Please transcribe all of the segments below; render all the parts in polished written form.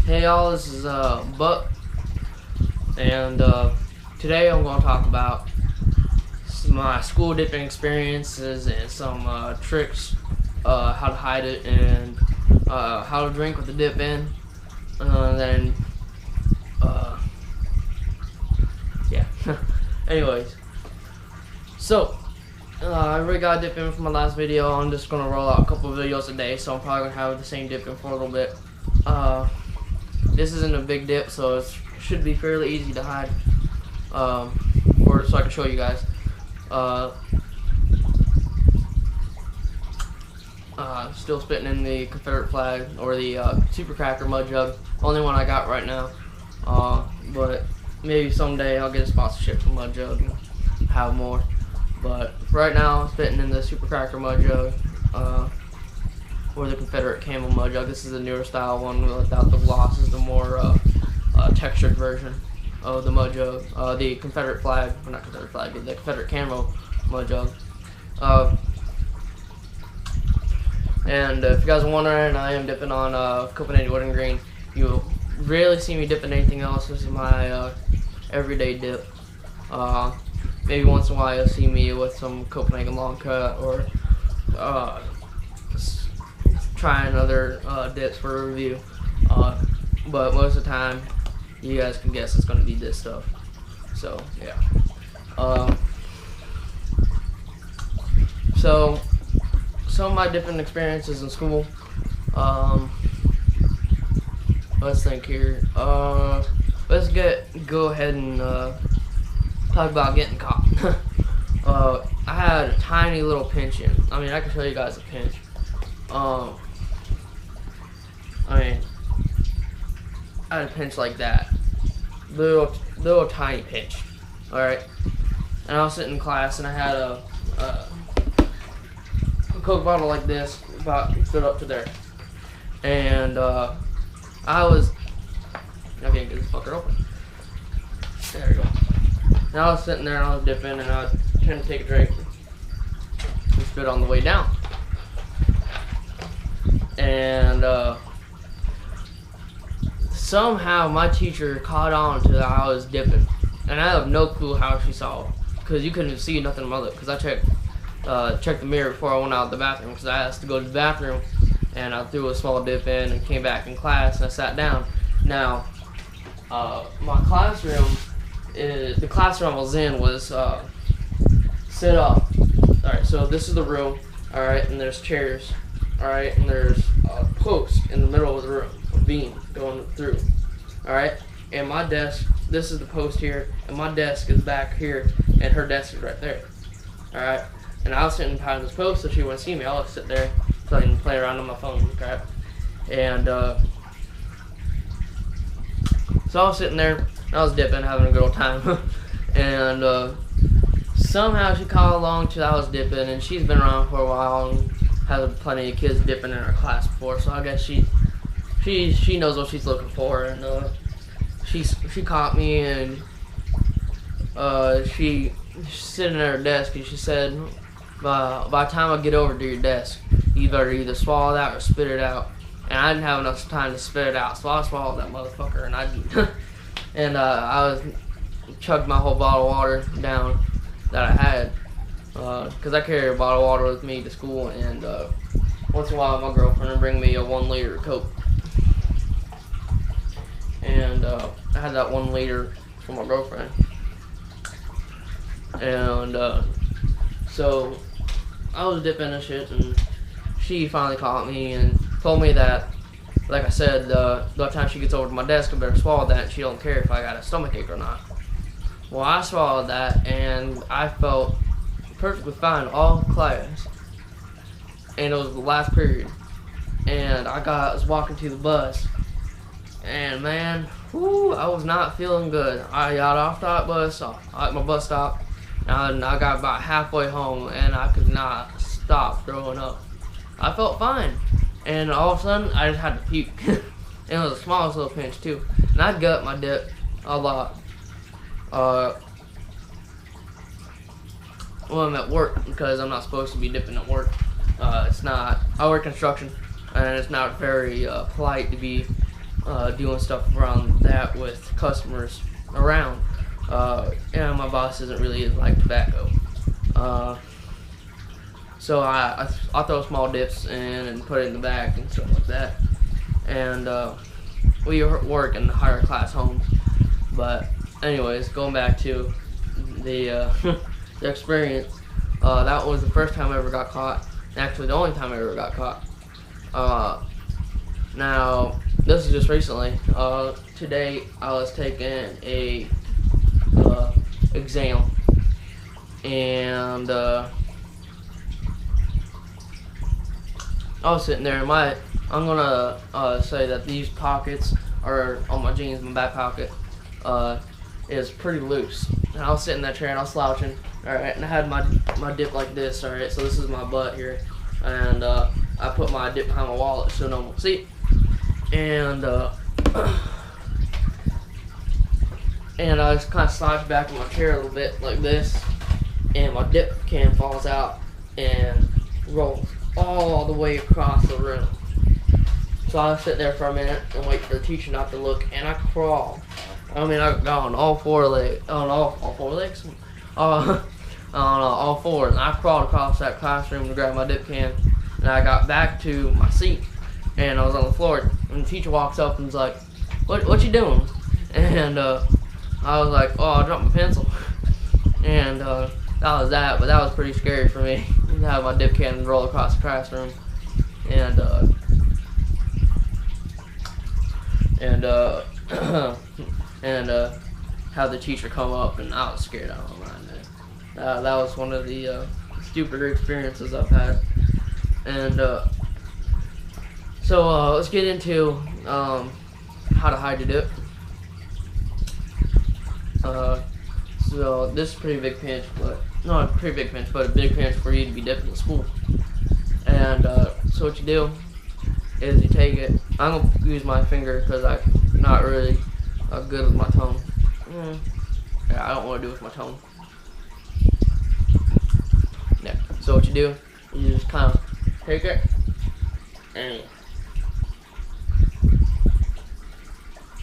Hey y'all, this is Buck, and today I'm going to talk about my school dipping experiences and some tricks, how to hide it, and how to drink with the dip in. Yeah. Anyways, so I already got a dip in from my last video. I'm just going to roll out a couple of videos a day, so I'm probably going to have the same dip in for a little bit. This isn't a big dip, so it should be fairly easy to hide, so I can show you guys. Still spitting in the Confederate flag, or the Super Cracker mud jug, only one I got right now, but maybe someday I'll get a sponsorship from Mud Jug and have more. But right now I'm spitting in the Super Cracker mud jug, or the Confederate Camel mud jug. This is the newer style one without the gloss. This is the more textured version of the mud jug. The Confederate flag, well, not Confederate flag, but the Confederate Camo mud jug. And if you guys are wondering, I am dipping on Copenhagen Wood and Green. You'll rarely see me dipping anything else. This is my everyday dip. Maybe once in a while you'll see me with some Copenhagen long cut, or trying other dips for a review, but most of the time you guys can guess it's going to be this stuff. So yeah, so some of my dipping experiences in school. Let's think here. Let's go ahead and talk about getting caught. I had a tiny little pinch in. I mean, I can show you guys a pinch. I had a pinch like that, little tiny pinch. All right, and I was sitting in class, and I had a Coke bottle like this, about fit up to there, and I can't get this fucker open. There we go. And I was sitting there, and I was dipping, and I was trying to take a drink, and spit on the way down. And somehow my teacher caught on to that I was dipping, and I have no clue how she saw it, because you couldn't see nothing about it. Because I checked the mirror before I went out the bathroom, because I asked to go to the bathroom, and I threw a small dip in and came back in class, and I sat down. Now, my classroom, the classroom I was in was set up. All right, so this is the room. All right, and there's chairs. Alright, and there's a post in the middle of the room, a beam going through. Alright, and my desk, this is the post here, and my desk is back here, and her desk is right there. Alright, and I was sitting behind this post so she wouldn't see me. I'll just sit there so I can play around on my phone and crap. And so I was sitting there, I was dipping, having a good old time. And somehow she caught along to I was dipping, and she's been around for a while, and has plenty of kids dipping in her class before, so I guess she knows what she's looking for. And she caught me, and she's sitting at her desk, and she said, by the time I get over to your desk, you better either swallow that or spit it out. And I didn't have enough time to spit it out, so I swallowed that motherfucker, and I chugged my whole bottle of water down that I had. Because I carry a bottle of water with me to school, and once in a while my girlfriend will bring me a 1 liter Coke. And I had that 1 liter for my girlfriend. And so I was dipping and shit, and she finally caught me and told me that, like I said, the time she gets over to my desk, I better swallow that, and she don't care if I got a stomachache or not. Well, I swallowed that, and I felt perfectly fine all class, and it was the last period, and I was walking to the bus, and man, whoo, I was not feeling good. I got off that bus at my bus stop, and I got about halfway home, and I could not stop throwing up. I felt fine, and all of a sudden I just had to puke. And it was the smallest little pinch too, and I gut my dip a lot. Well, I'm at work, because I'm not supposed to be dipping at work. It's not, I work construction, and it's not very polite to be doing stuff around that with customers around. And my boss doesn't really like tobacco. So I throw small dips in and put it in the back and stuff like that. And we work in higher class homes. But anyways, going back to the the experience, that was the first time I ever got caught. Actually, the only time I ever got caught. Now, this is just recently. Today, I was taking a exam, and I was sitting there. I'm gonna say that these pockets are on my jeans. My back pocket is pretty loose. And I was sitting in that chair and I was slouching. All right, and I had my dip like this. All right, so this is my butt here, and I put my dip behind my wallet so no one will see it. And and I just kind of slouched back in my chair a little bit like this, and my dip can falls out and rolls all the way across the room. So I sit there for a minute and wait for the teacher not to look, and I crawl. I mean, I got on all four legs, on all four, and I crawled across that classroom to grab my dip can, and I got back to my seat, and I was on the floor, and the teacher walks up and was like, what you doing? And I was like, oh, I dropped my pencil. And that was that, but that was pretty scary for me, to have my dip can roll across the classroom. And have the teacher come up, and I was scared out of my mind. That was one of the stupider experiences I've had. And so let's get into how to hide your dip. So this is a pretty big pinch, but not a pretty big pinch, but a big pinch for you to be dipping in school. And so what you do is you take it. I'm gonna use my finger because I'm not really good with my tongue. Yeah, I don't want to do it with my tongue. Yeah. So what you do, you just kind of take it and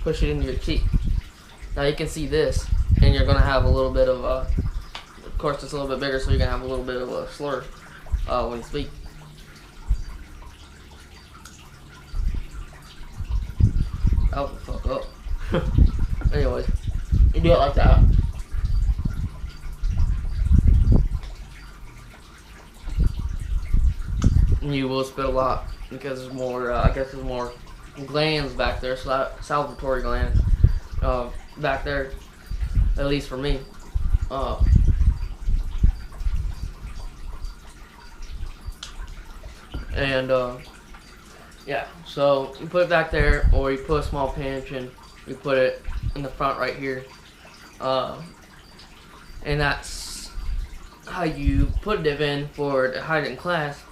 push it into your cheek. Now you can see this, and you're gonna have a little bit of course it's a little bit bigger, so you're gonna have a little bit of a slur when you speak. Oh, fuck up. Anyways, you do it like that. And you will spit a lot because there's more, I guess there's more glands back there, salivatory glands back there, at least for me. Yeah, so you put it back there, or you put a small pinch and you put it in the front right here, and that's how you put a dip in for to hide it in class.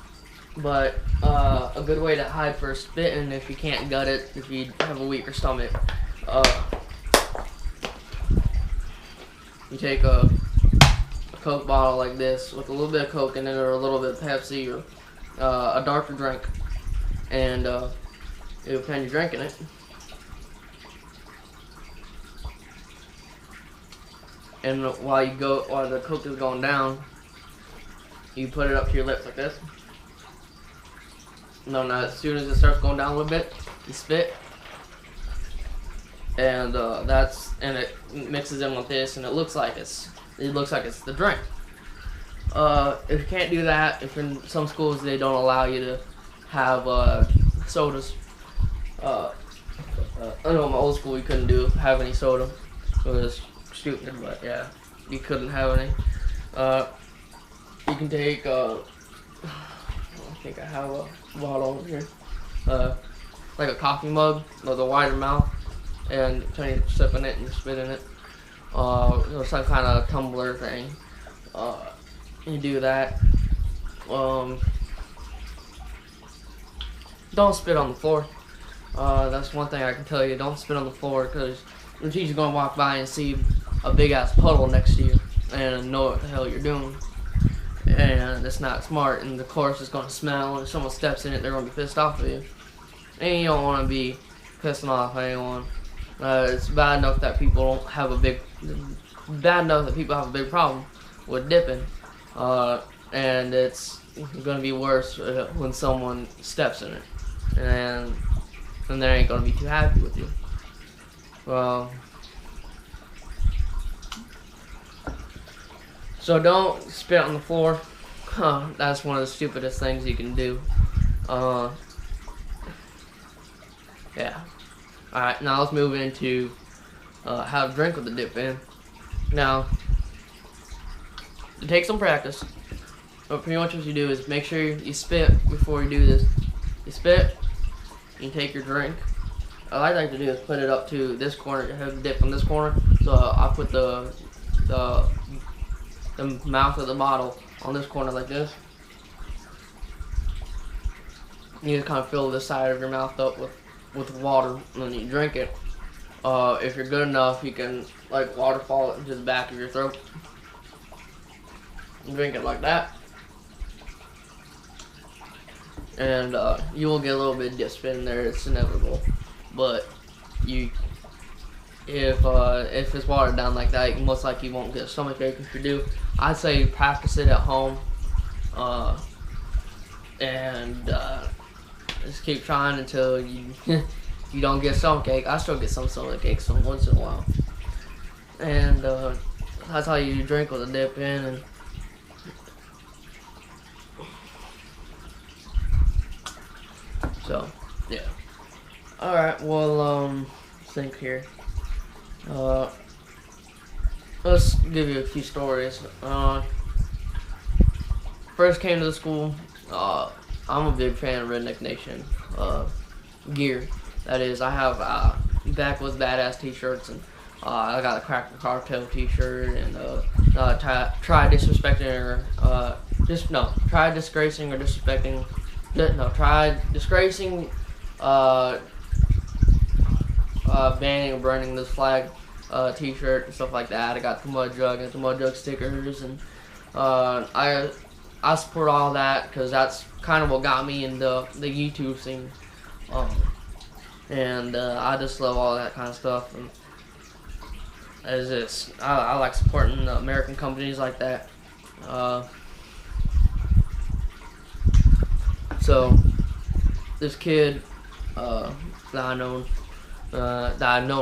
But a good way to hide for spitting, if you can't gut it, if you have a weaker stomach, you take a Coke bottle like this with a little bit of Coke in it, or a little bit of Pepsi, or a darker drink, and you'll pretend you're drinking it. And while the Coke is going down, you put it up to your lips like this. No, as soon as it starts going down a little bit, you spit, and it mixes in with this, and it looks like it's the drink. If you can't do that, if in some schools they don't allow you to have sodas. I know in my old school you couldn't have any soda. It was stupid, but yeah, you couldn't have any. You can take I think I have a bottle over here, like a coffee mug with a wider mouth, and you sip in it and spit in it, or some kind of tumbler thing. You do that. Don't spit on the floor. That's one thing I can tell you. Don't spit on the floor, because your teacher's gonna walk by and see a big ass puddle next to you and know what the hell you're doing. And it's not smart, and the course is gonna smell, and if someone steps in it, they're gonna be pissed off at you. And you don't wanna be pissing off anyone. It's bad enough that people don't have a big problem with dipping, and it's gonna be worse when someone steps in it, and they ain't gonna be too happy with you. Well, so don't spit on the floor. That's one of the stupidest things you can do. Yeah. Alright, now let's move into how to drink with the dip in. Now, it takes some practice, but pretty much what you do is make sure you spit before you do this. You spit, you take your drink. What I like to do is put it up to this corner, have the dip on this corner, so I put the mouth of the bottle on this corner like this. You just kind of fill the side of your mouth up with water, and then you drink it. If you're good enough, you can like waterfall it into the back of your throat and drink it like that. And you will get a little bit of dip spit in there. It's inevitable, but if it's watered down like that, you most likely won't get a stomachache. If you do, I'd say practice it at home, and just keep trying until you you don't get stomachache. I still get some stomachache once in a while, and that's how you drink with a dip in. And so yeah. All right. Well, think here. Let's give you a few stories. First came to the school. I'm a big fan of Redneck Nation gear. That is, I have Backwoods Badass t-shirts, and I got a Cracker Cartel t-shirt, and try disgracing or disrespecting. Try disgracing, banning or burning this flag t-shirt and stuff like that. I got the Mud Jug and the Mud Jug stickers, and I support all that because that's kind of what got me in the YouTube scene, and I just love all that kind of stuff. And I like supporting American companies like that. So this kid that I know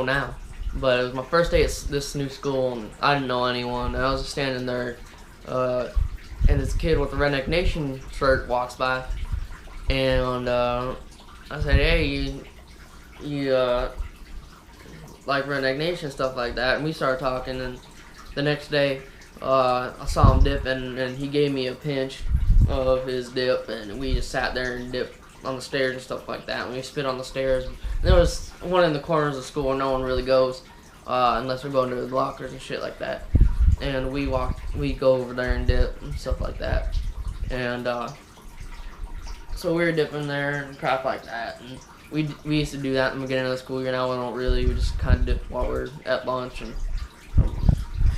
now, but it was my first day at this new school, and I didn't know anyone. And I was just standing there, and this kid with the Redneck Nation shirt walks by, and I said, "Hey, you like Redneck Nation, stuff like that?" And we started talking, and the next day I saw him dip, and he gave me a pinch of his dip, and we just sat there and dipped on the stairs and stuff like that. And we spit on the stairs. And there was one in the corners of school where no one really goes unless we're going to the lockers and shit like that. And we go over there and dip and stuff like that. And so we were dipping there and crap like that. And we used to do that in the beginning of the school year. Now we don't really. We just kind of dip while we're at lunch and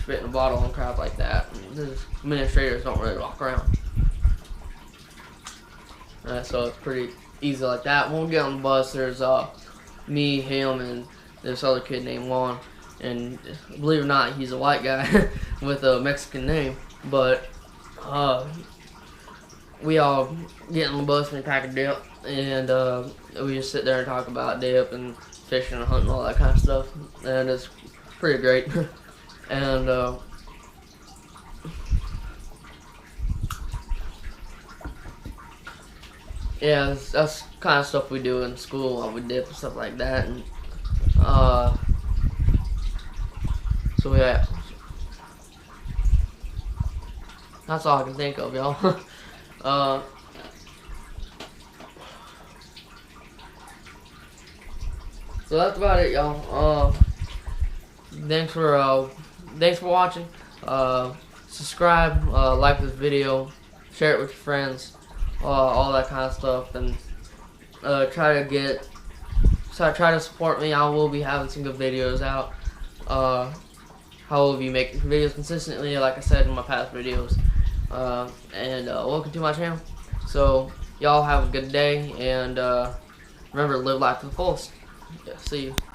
spit in a bottle and crap like that. And the administrators don't really walk around. So it's pretty easy like that. When we get on the bus, there's me, him, and this other kid named Juan. And believe it or not, he's a white guy with a Mexican name. But we all get on the bus and we pack a dip, and we just sit there and talk about dip and fishing and hunting, all that kind of stuff. And it's pretty great. And yeah, that's kind of stuff we do in school while we dip and stuff like that. And so yeah, that's all I can think of, y'all. So that's about it, y'all. Thanks for watching. Subscribe, like this video, share it with your friends, all that kind of stuff, and try to support me. I will be having some good videos out. I will be making videos consistently, like I said in my past videos. And welcome to my channel. So y'all have a good day, and remember, live life to the fullest. Yeah, see you.